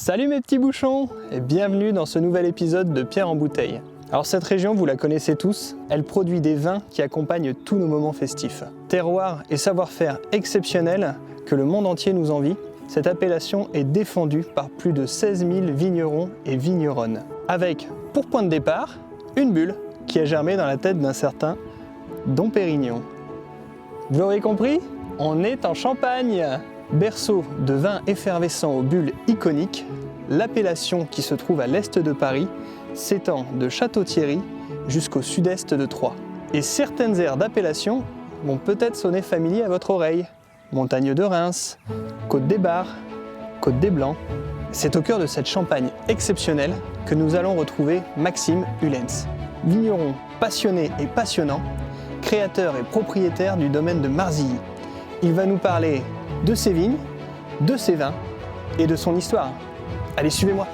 Salut mes petits bouchons et bienvenue dans ce nouvel épisode de Pierre en bouteille. Alors cette région, vous la connaissez tous, elle produit des vins qui accompagnent tous nos moments festifs. Terroir et savoir-faire exceptionnels que le monde entier nous envie, cette appellation est défendue par plus de 16 000 vignerons et vigneronnes. Avec, pour point de départ, une bulle qui a germé dans la tête d'un certain Dom Pérignon. Vous l'aurez compris, on est en Champagne. Berceau de vins effervescents aux bulles iconiques, l'appellation qui se trouve à l'est de Paris s'étend de Château-Thierry jusqu'au sud-est de Troyes. Et certaines aires d'appellation vont peut-être sonner familier à votre oreille. Montagne de Reims, Côte des Bars, Côte des Blancs. C'est au cœur de cette Champagne exceptionnelle que nous allons retrouver Maxime Hullens, vigneron passionné et passionnant, créateur et propriétaire du domaine de Marzilly. Il va nous parler de ses vignes, de ses vins et de son histoire. Allez, suivez-moi.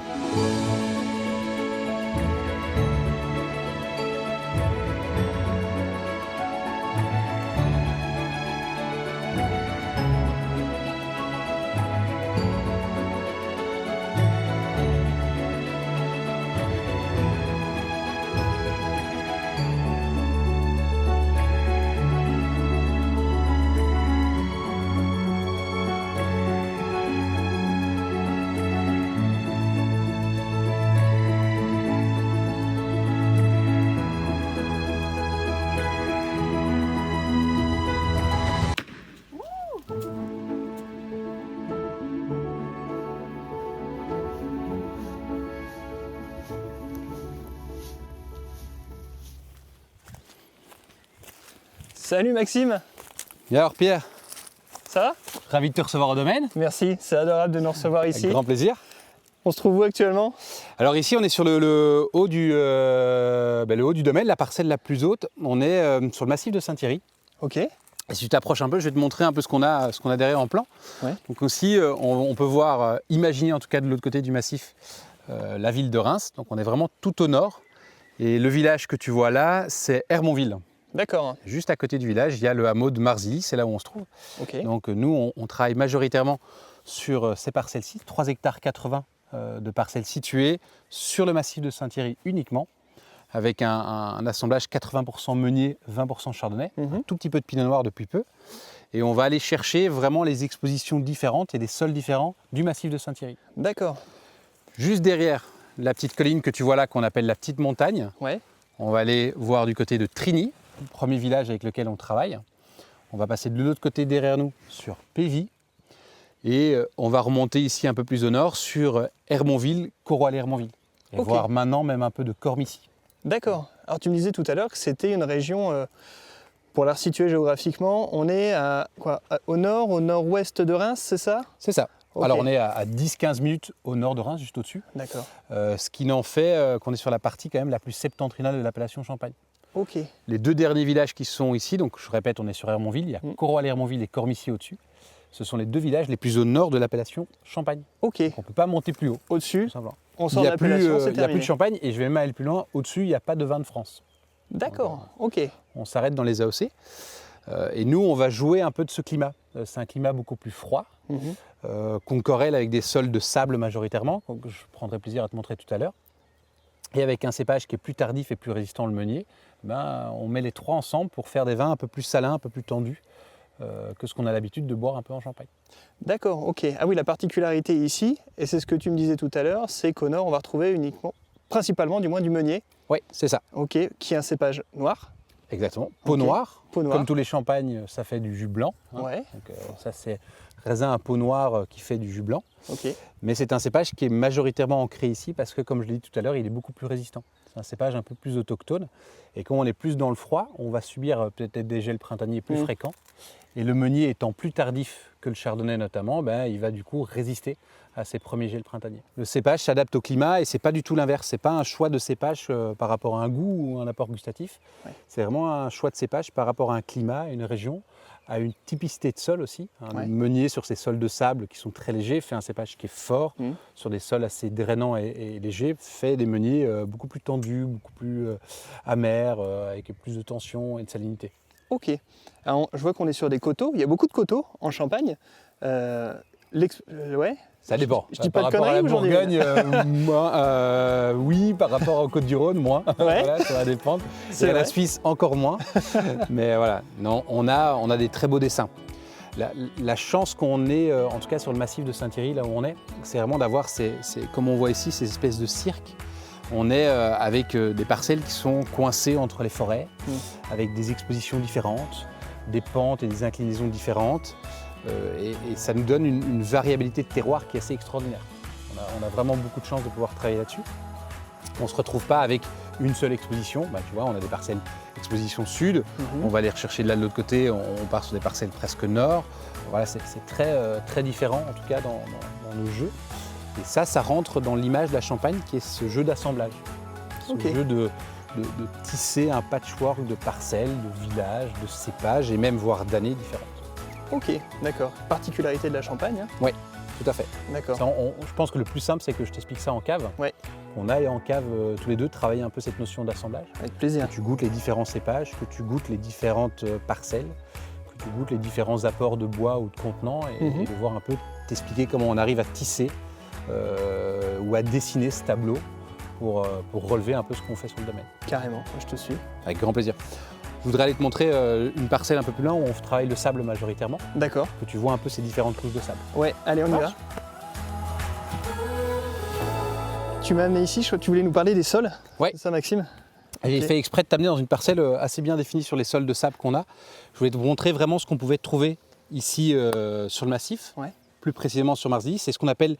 Salut Maxime. Et alors Pierre, Ça va? ravi de te recevoir au domaine. Merci, c'est adorable de nous recevoir ici. Avec grand plaisir. On se trouve où actuellement? Alors ici on est sur le haut du domaine, la parcelle la plus haute. On est sur le massif de Saint-Thierry. Ok. Et si tu t'approches un peu, je vais te montrer un peu ce qu'on a derrière en plan. Ouais. Donc aussi on peut voir, imaginer en tout cas de l'autre côté du massif, la ville de Reims. Donc on est vraiment tout au nord. Et le village que tu vois là, c'est Hermonville. D'accord. Juste à côté du village, il y a le hameau de Marzilly, c'est là où on se trouve. Ok. Donc nous, on travaille majoritairement sur ces parcelles-ci, 3 hectares 80 de parcelles situées sur le massif de Saint-Thierry uniquement, avec un assemblage 80% meunier, 20% chardonnay, un tout petit peu de pinot noir depuis peu. Et on va aller chercher vraiment les expositions différentes et des sols différents du massif de Saint-Thierry. D'accord. Juste derrière la petite colline que tu vois là, qu'on appelle la petite montagne, Ouais. on va aller voir du côté de Trigny, le premier village avec lequel on travaille. On va passer de l'autre côté derrière nous sur Pévy. Et on va remonter ici un peu plus au nord sur Hermonville, Coroy-Hermonville. Et Ok. voir maintenant même un peu de Cormicy. D'accord. Alors tu me disais tout à l'heure que c'était une région, pour la resituer géographiquement, on est au nord, au nord-ouest de Reims, c'est ça? C'est ça. Ok. Alors on est à 10-15 minutes au nord de Reims, juste au-dessus. D'accord. Ce qui en fait qu'on est sur la partie quand même la plus septentrionale de l'appellation Champagne. Ok. Les deux derniers villages qui sont ici, donc je répète, on est sur Hermonville, il y a Coroy-Hermonville et Cormicy au-dessus. Ce sont les deux villages les plus au nord de l'appellation Champagne. Ok. On ne peut pas monter plus haut. Au-dessus, Tout simplement. on Il sort n'y de a, plus, l'appellation, c'est il y a plus terminé. de Champagne et je vais même aller plus loin. Au-dessus, il n'y a pas de vin de France. D'accord. Ok. On s'arrête dans les AOC. Et nous, on va jouer un peu de ce climat. C'est un climat beaucoup plus froid, qu'on corrèle avec des sols de sable majoritairement, que je prendrai plaisir à te montrer tout à l'heure. Et avec un cépage qui est plus tardif et plus résistant, le meunier, on met les trois ensemble pour faire des vins un peu plus salins, un peu plus tendus que ce qu'on a l'habitude de boire un peu en Champagne. D'accord, ok. Ah oui, la particularité ici, et c'est ce que tu me disais tout à l'heure, c'est qu'au nord, on va retrouver uniquement, principalement du moins du meunier, Oui, c'est ça. ok, qui est un cépage noir. Exactement. Peau Ok. noire. Peau noire. Comme tous les champagnes, ça fait du jus blanc. hein. Ouais, Donc, ça, c'est raisin à peau noire qui fait du jus blanc. ok. Mais c'est un cépage qui est majoritairement ancré ici parce que, comme je l'ai dit tout à l'heure, il est beaucoup plus résistant. C'est un cépage un peu plus autochtone. Et quand on est plus dans le froid, on va subir peut-être des gels printaniers plus fréquents. Et le meunier étant plus tardif que le chardonnay notamment, il va du coup résister à ces premiers gels printaniers. Le cépage s'adapte au climat et c'est pas du tout l'inverse. C'est pas un choix de cépage par rapport à un goût ou un apport gustatif. Ouais. C'est vraiment un choix de cépage par rapport à un climat, à une région, à une typicité de sol aussi. Un Ouais. meunier sur ces sols de sable qui sont très légers fait un cépage qui est fort. Sur des sols assez drainants et légers, fait des meuniers beaucoup plus tendus, beaucoup plus amers, avec plus de tension et de salinité. Ok. Alors, je vois qu'on est sur des coteaux. Il y a beaucoup de coteaux en Champagne. Ouais, Ça dépend. Je dis pas par de rapport à la conneries aujourd'hui. Bourgogne, oui, par rapport aux Côtes-du-Rhône, moins. Ouais. Voilà, ça va dépendre. C'est Et à la vrai. Suisse, encore moins. Mais voilà, non, on a des très beaux dessins. La chance qu'on ait, en tout cas sur le massif de Saint-Thierry, là où on est, c'est vraiment d'avoir, comme on voit ici, ces espèces de cirques. On est avec des parcelles qui sont coincées entre les forêts, avec des expositions différentes, des pentes et des inclinaisons différentes. Et ça nous donne une variabilité de terroir qui est assez extraordinaire. On a vraiment beaucoup de chance de pouvoir travailler là-dessus. On ne se retrouve pas avec une seule exposition. Tu vois, on a des parcelles exposition sud, on va aller rechercher de là de l'autre côté, on part sur des parcelles presque nord. Voilà, c'est très différent en tout cas dans nos jeux. Et ça rentre dans l'image de la Champagne qui est ce jeu d'assemblage. Ce jeu de tisser un patchwork de parcelles, de villages, de cépages et même voire d'années différentes. Ok, d'accord. Particularité de la Champagne. Hein. Oui, tout à fait. D'accord. Je pense que le plus simple, c'est que je t'explique ça en cave. Ouais. On aille en cave tous les deux travailler un peu cette notion d'assemblage. Avec plaisir. Que tu goûtes les différents cépages, que tu goûtes les différentes parcelles, que tu goûtes les différents apports de bois ou de contenants et de voir un peu t'expliquer comment on arrive à tisser ou à dessiner ce tableau pour relever un peu ce qu'on fait sur le domaine. Carrément, je te suis. Avec grand plaisir. Je voudrais aller te montrer une parcelle un peu plus loin où on travaille le sable majoritairement, D'accord. que tu vois un peu ces différentes couches de sable. Ouais, allez, on y va. Tu m'as amené ici, tu voulais nous parler des sols. Ouais. C'est ça, Maxime? J'ai fait exprès de t'amener dans une parcelle assez bien définie sur les sols de sable qu'on a. Je voulais te montrer vraiment ce qu'on pouvait trouver ici sur le massif, plus précisément sur Marsily. C'est ce qu'on appelle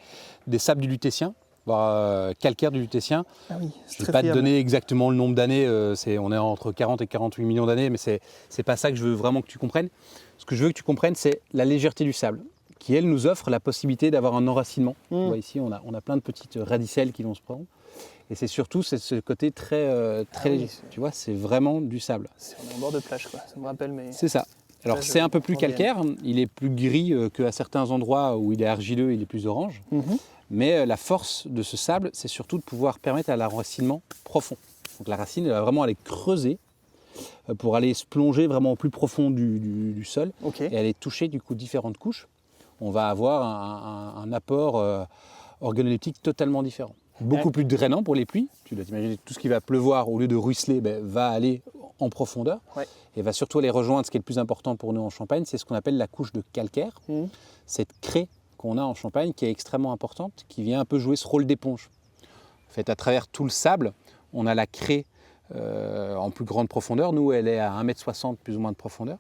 des sables du Lutétien, voire calcaire du Lutétien. Ah oui, je ne vais pas te donner exactement le nombre d'années, on est entre 40 et 48 millions d'années, mais c'est pas ça que je veux vraiment que tu comprennes. Ce que je veux que tu comprennes, c'est la légèreté du sable, qui elle nous offre la possibilité d'avoir un enracinement. Tu vois, ici, on a plein de petites radicelles qui vont se prendre. Et c'est surtout ce côté très léger. Tu vois, c'est vraiment du sable. On est en bord de plage, quoi. Ça me rappelle, mais... C'est ça. Alors c'est un peu plus calcaire, il est plus gris qu'à certains endroits où il est argileux, il est plus orange. Mais la force de ce sable, c'est surtout de pouvoir permettre à l'enracinement profond. Donc la racine, elle va vraiment aller creuser pour aller se plonger vraiment au plus profond du sol et aller toucher du coup différentes couches. On va avoir un apport organoleptique totalement différent. Beaucoup plus drainant pour les pluies. Tu dois t'imaginer tout ce qui va pleuvoir, au lieu de ruisseler, va aller en profondeur et va surtout aller rejoindre ce qui est le plus important pour nous en Champagne, c'est ce qu'on appelle la couche de calcaire. Cette craie qu'on a en Champagne qui est extrêmement importante, qui vient un peu jouer ce rôle d'éponge. En fait, à travers tout le sable, on a la craie en plus grande profondeur. Nous, elle est à 1,60 m plus ou moins de profondeur.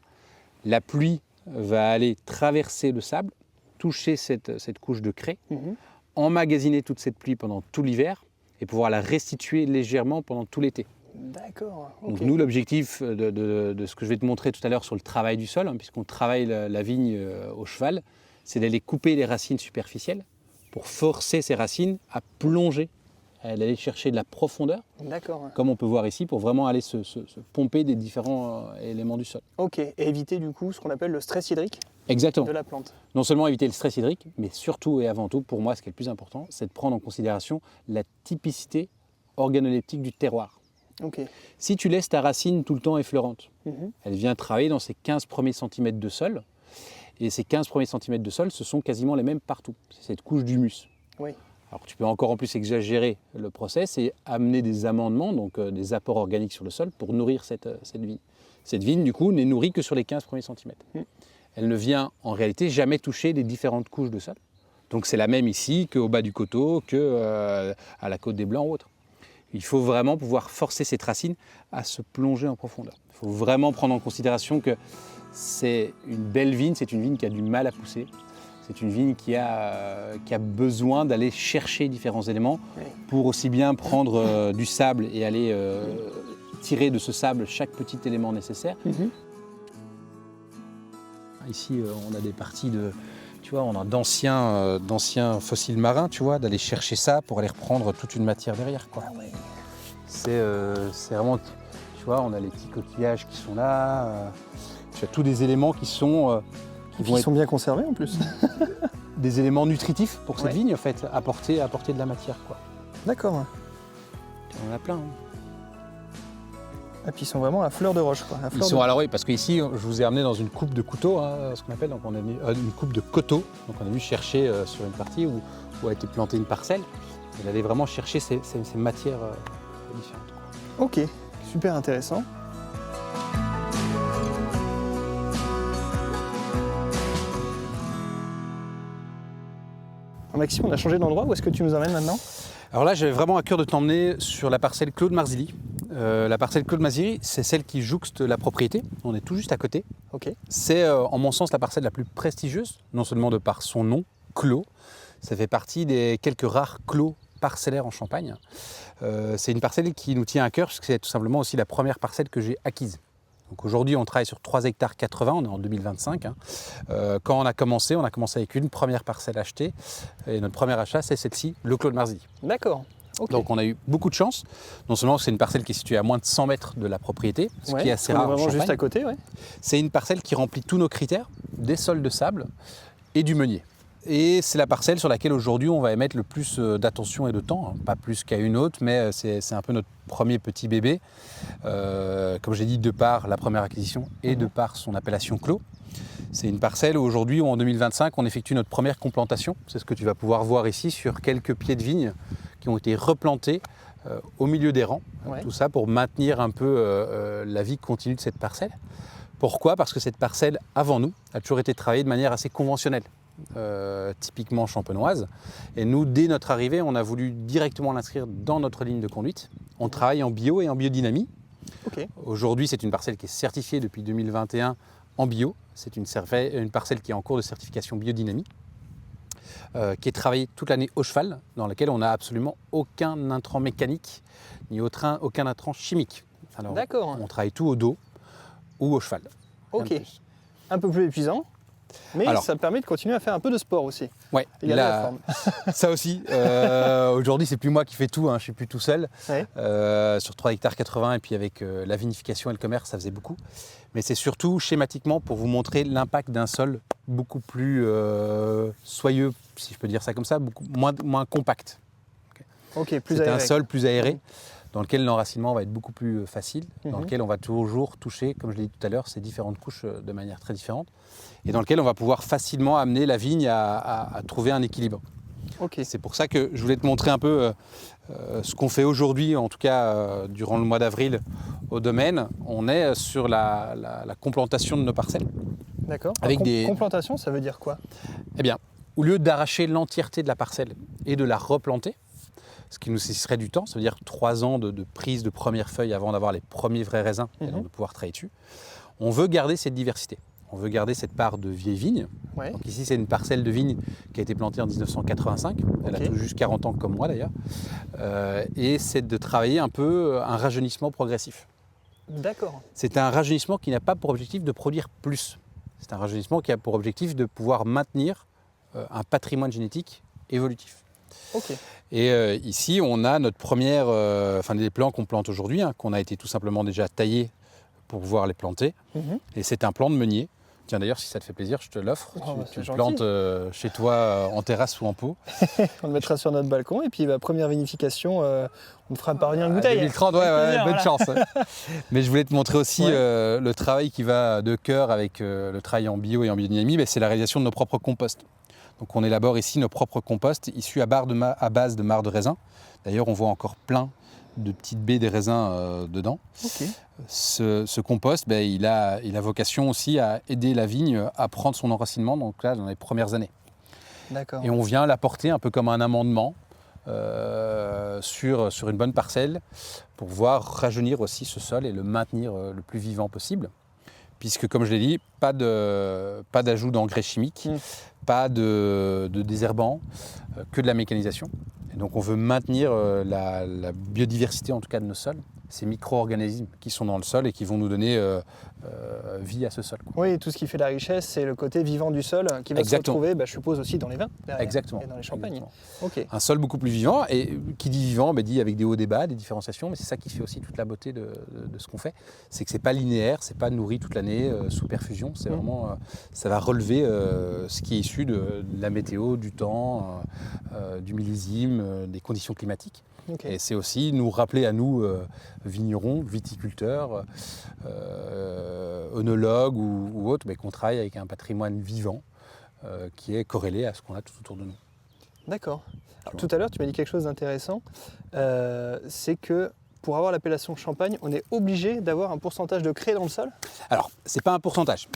La pluie va aller traverser le sable, toucher cette couche de craie, emmagasiner toute cette pluie pendant tout l'hiver et pouvoir la restituer légèrement pendant tout l'été. D'accord. Donc nous, l'objectif de ce que je vais te montrer tout à l'heure sur le travail du sol, puisqu'on travaille la vigne au cheval, c'est d'aller couper les racines superficielles pour forcer ces racines à plonger, à aller chercher de la profondeur, comme on peut voir ici, pour vraiment aller se pomper des différents éléments du sol. Ok, et éviter du coup ce qu'on appelle le stress hydrique. Exactement. De la plante. Non seulement éviter le stress hydrique, mais surtout et avant tout, pour moi, ce qui est le plus important, c'est de prendre en considération la typicité organoleptique du terroir. Si tu laisses ta racine tout le temps effleurante, elle vient travailler dans ses 15 premiers centimètres de sol, et ces 15 premiers centimètres de sol, ce sont quasiment les mêmes partout. C'est cette couche d'humus. Alors tu peux encore en plus exagérer le process et amener des amendements, donc des apports organiques sur le sol pour nourrir cette vigne. Cette vigne, du coup, n'est nourrie que sur les 15 premiers centimètres. Elle ne vient en réalité jamais toucher les différentes couches de sol. Donc c'est la même ici qu'au bas du coteau, qu'à la côte des Blancs ou autre. Il faut vraiment pouvoir forcer cette racine à se plonger en profondeur. Il faut vraiment prendre en considération que c'est une belle vigne, c'est une vigne qui a du mal à pousser. C'est une vigne qui a besoin d'aller chercher différents éléments pour aussi bien prendre du sable et aller tirer de ce sable chaque petit élément nécessaire. Ici, on a des parties on a d'anciens fossiles marins, tu vois, d'aller chercher ça pour aller reprendre toute une matière derrière, quoi. C'est vraiment, tu vois, on a les petits coquillages qui sont là. Tu as tous des éléments qui sont qui sont bien conservés en plus. Des éléments nutritifs pour cette vigne, en fait, apporter de la matière, quoi. D'accord. On en a plein. Et puis ils sont vraiment à fleur de roche, quoi. Ils sont alors oui, parce qu'ici, je vous ai amené dans une coupe de couteau, hein, ce qu'on appelle, donc on a mis, une coupe de coteaux. Donc on a venu chercher sur une partie où a été plantée une parcelle. Il allait vraiment chercher ces matières différentes. Ok, super intéressant. Maxime, on a changé d'endroit, où est-ce que tu nous emmènes maintenant? Alors là, j'avais vraiment à cœur de t'emmener sur la parcelle Claude Marzilly. La parcelle Claude Marzilly, c'est celle qui jouxte la propriété. On est tout juste à côté. Ok. C'est, en mon sens, la parcelle la plus prestigieuse, non seulement de par son nom, Clos. Ça fait partie des quelques rares clos parcellaires en Champagne. C'est une parcelle qui nous tient à cœur, puisque c'est tout simplement aussi la première parcelle que j'ai acquise. Donc aujourd'hui, on travaille sur 3,80 hectares, on est en 2025. Quand on a commencé avec une première parcelle achetée. Et notre premier achat, c'est celle-ci, le Clos de Marzilly. D'accord. Okay. Donc on a eu beaucoup de chance. Non seulement c'est une parcelle qui est située à moins de 100 mètres de la propriété, ce qui est assez rare en Champagne. Juste à côté, ouais. C'est une parcelle qui remplit tous nos critères, des sols de sable et du meunier. Et c'est la parcelle sur laquelle aujourd'hui on va émettre le plus d'attention et de temps, pas plus qu'à une autre, mais c'est un peu notre premier petit bébé, comme j'ai dit, de par la première acquisition et de par son appellation Clos. C'est une parcelle où aujourd'hui, en 2025, on effectue notre première complantation. C'est ce que tu vas pouvoir voir ici sur quelques pieds de vigne qui ont été replantés au milieu des rangs. Ouais. Tout ça pour maintenir un peu la vie continue de cette parcelle. Pourquoi? Parce que cette parcelle, avant nous, a toujours été travaillée de manière assez conventionnelle. Typiquement champenoise. Et nous, dès notre arrivée, on a voulu directement l'inscrire dans notre ligne de conduite. On travaille en bio et en biodynamie. Okay. Aujourd'hui, c'est une parcelle qui est certifiée depuis 2021 en bio. C'est une parcelle qui est en cours de certification biodynamie, qui est travaillée toute l'année au cheval, dans laquelle on n'a absolument aucun intrant mécanique, ni aucun intrant chimique. Alors, on travaille tout au dos ou au cheval. Ok. Un peu plus épuisant. Mais alors, ça permet de continuer à faire un peu de sport aussi. Oui, ça aussi. Aujourd'hui, c'est plus moi qui fais tout, hein, je suis plus tout seul. Ouais. Sur 3,80 hectares et puis avec la vinification et le commerce, ça faisait beaucoup. Mais c'est surtout schématiquement pour vous montrer l'impact d'un sol beaucoup plus soyeux, si je peux dire ça comme ça, beaucoup moins compact. Okay, plus c'est aéré. Un sol plus aéré, dans lequel l'enracinement va être beaucoup plus facile, dans lequel on va toujours toucher, comme je l'ai dit tout à l'heure, ces différentes couches de manière très différente, et dans lequel on va pouvoir facilement amener la vigne à trouver un équilibre. Okay. C'est pour ça que je voulais te montrer un peu ce qu'on fait aujourd'hui, en tout cas durant le mois d'avril au domaine. On est sur la complantation de nos parcelles. D'accord. Complantation, ça veut dire quoi? Eh bien, au lieu d'arracher l'entièreté de la parcelle et de la replanter, ce qui nous nécessiterait du temps, ça veut dire 3 ans de prise de premières feuilles avant d'avoir les premiers vrais raisins et donc de pouvoir travailler dessus. On veut garder cette diversité. On veut garder cette part de vieilles vignes. Ouais. Donc ici, c'est une parcelle de vigne qui a été plantée en 1985. Elle a tout juste 40 ans comme moi d'ailleurs. Et c'est de travailler un peu un rajeunissement progressif. D'accord. C'est un rajeunissement qui n'a pas pour objectif de produire plus. C'est un rajeunissement qui a pour objectif de pouvoir maintenir un patrimoine génétique évolutif. Okay. Et ici, on a notre première, des plants qu'on plante aujourd'hui, hein, qu'on a été tout simplement déjà taillés pour pouvoir les planter. Et c'est un plant de meunier. Tiens, d'ailleurs, si ça te fait plaisir, je te l'offre. Tu le plantes chez toi en terrasse ou en pot. On le mettra sur notre balcon et puis première vinification, on fera parvenir une bouteille. 2030, bonne chance. Mais je voulais te montrer aussi le travail qui va de cœur avec le travail en bio et en biodynamie, c'est la réalisation de nos propres composts. Donc on élabore ici nos propres composts issus à base de marc de raisin. D'ailleurs, on voit encore plein de petites baies des raisins dedans. Okay. Ce compost, il a vocation aussi à aider la vigne à prendre son enracinement donc là, dans les premières années. D'accord. Et on vient l'apporter un peu comme un amendement sur une bonne parcelle pour pouvoir rajeunir aussi ce sol et le maintenir le plus vivant possible. Puisque, comme je l'ai dit, pas d'ajout d'engrais chimiques, pas de désherbants, que de la mécanisation. Et donc on veut maintenir la biodiversité en tout cas de nos sols, ces micro-organismes qui sont dans le sol et qui vont nous donner vie à ce sol. Oui, et tout ce qui fait la richesse, c'est le côté vivant du sol qui va se retrouver, je suppose, aussi dans les vins Exactement. Et dans les champagnes. Okay. Un sol beaucoup plus vivant, et qui dit vivant, dit avec des hauts, des bas, des différenciations, mais c'est ça qui fait aussi toute la beauté de ce qu'on fait. C'est que c'est pas linéaire, c'est pas nourri toute l'année sous perfusion, c'est vraiment, ça va relever ce qui est issu de la météo, du temps, du millésime, des conditions climatiques. Ok. Et c'est aussi nous rappeler à nous, vignerons, viticulteurs, œnologues ou autres, mais qu'on travaille avec un patrimoine vivant qui est corrélé à ce qu'on a tout autour de nous. D'accord. Tout à l'heure, tu m'as dit quelque chose d'intéressant. C'est que pour avoir l'appellation Champagne, on est obligé d'avoir un pourcentage de craie dans le sol? Alors, ce n'est pas un pourcentage.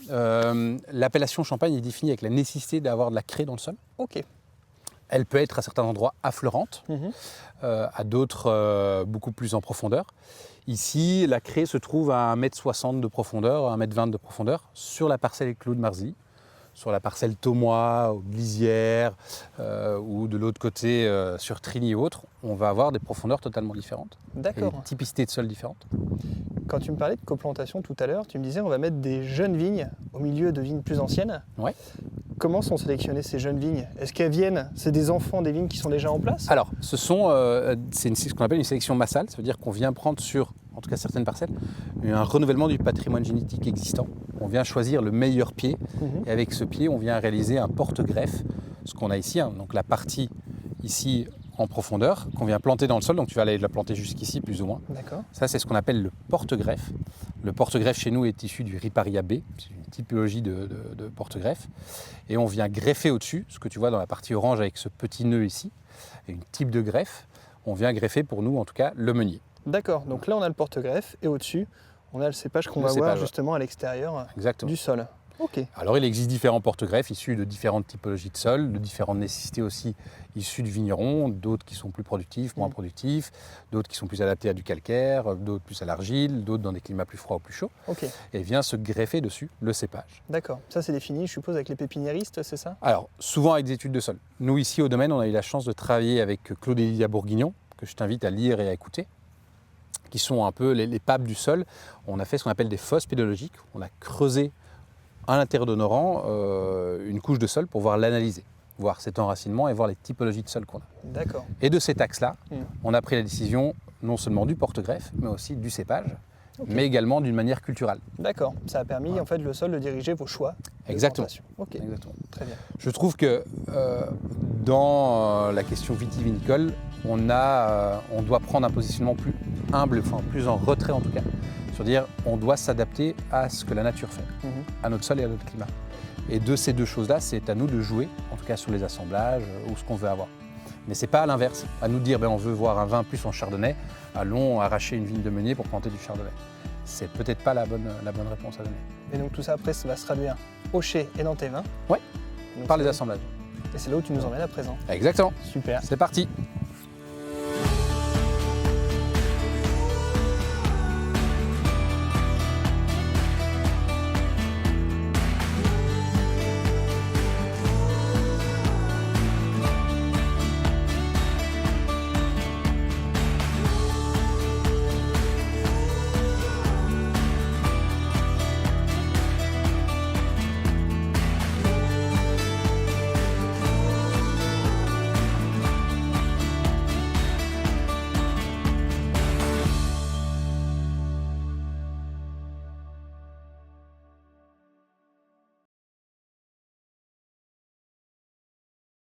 L'appellation Champagne est définie avec la nécessité d'avoir de la craie dans le sol. Ok. Elle peut être à certains endroits affleurante, à d'autres beaucoup plus en profondeur. Ici, la craie se trouve à 1,60 m de profondeur, 1,20 m de profondeur, sur la parcelle Clos de Marzilly, sur la parcelle Thomois, ou Glisière, ou de l'autre côté sur Trigny et autres. On va avoir des profondeurs totalement différentes. D'accord. Et des typicités de sol différentes. Quand tu me parlais de coplantation tout à l'heure, tu me disais on va mettre des jeunes vignes au milieu de vignes plus anciennes. Ouais. Comment sont sélectionnées ces jeunes vignes? Est-ce qu'elles viennent, c'est des enfants des vignes qui sont déjà en place? Alors, c'est ce qu'on appelle une sélection massale, ça veut dire qu'on vient prendre sur, en tout cas certaines parcelles, un renouvellement du patrimoine génétique existant. On vient choisir le meilleur pied, et avec ce pied, on vient réaliser un porte-greffe, ce qu'on a ici, donc la partie ici en profondeur, qu'on vient planter dans le sol, donc tu vas aller la planter jusqu'ici plus ou moins. D'accord. Ça, c'est ce qu'on appelle le porte-greffe. Le porte-greffe chez nous est issu du Riparia B, c'est une typologie de porte-greffe. Et on vient greffer au-dessus, ce que tu vois dans la partie orange avec ce petit nœud ici, et une type de greffe. On vient greffer pour nous, en tout cas, le meunier. D'accord, donc là on a le porte-greffe et au-dessus, on a le cépage qu'on va voir justement à l'extérieur du sol. Ok. Alors il existe différents porte-greffes issus de différentes typologies de sol, de différentes nécessités aussi issues du vigneron, d'autres qui sont plus productifs, moins productifs, d'autres qui sont plus adaptés à du calcaire, d'autres plus à l'argile, d'autres dans des climats plus froids ou plus chauds. Ok. Et vient se greffer dessus le cépage. D'accord, ça c'est défini, je suppose, avec les pépiniéristes, c'est ça? Alors souvent avec des études de sol. Nous ici au domaine, on a eu la chance de travailler avec Claude Elia Bourguignon, que je t'invite à lire et à écouter, qui sont un peu les papes du sol. On a fait ce qu'on appelle des fosses pédologiques. On a creusé à l'intérieur de nos rangs une couche de sol pour voir l'analyser, voir cet enracinement et voir les typologies de sol qu'on a. D'accord. Et de cet axe-là, on a pris la décision non seulement du porte-greffe, mais aussi du cépage, mais également d'une manière culturelle. D'accord, ça a permis en fait le sol de diriger vos choix. Exactement. Ok. Exactement. Très bien. Je trouve que dans la question vitivinicole, on doit prendre un positionnement plus humble, enfin plus en retrait en tout cas, sur dire on doit s'adapter à ce que la nature fait, à notre sol et à notre climat. Et de ces deux choses-là, c'est à nous de jouer, en tout cas sur les assemblages ou ce qu'on veut avoir. Mais c'est pas à l'inverse, à nous de dire on veut voir un vin plus en chardonnay, allons arracher une vigne de meunier pour planter du chardonnay. C'est peut-être pas la bonne réponse à donner. Et donc tout ça après ça va se traduire au chai et dans tes vins. Oui, Donc, par les assemblages. Et c'est là où tu nous emmènes à présent. Exactement. Super. C'est parti.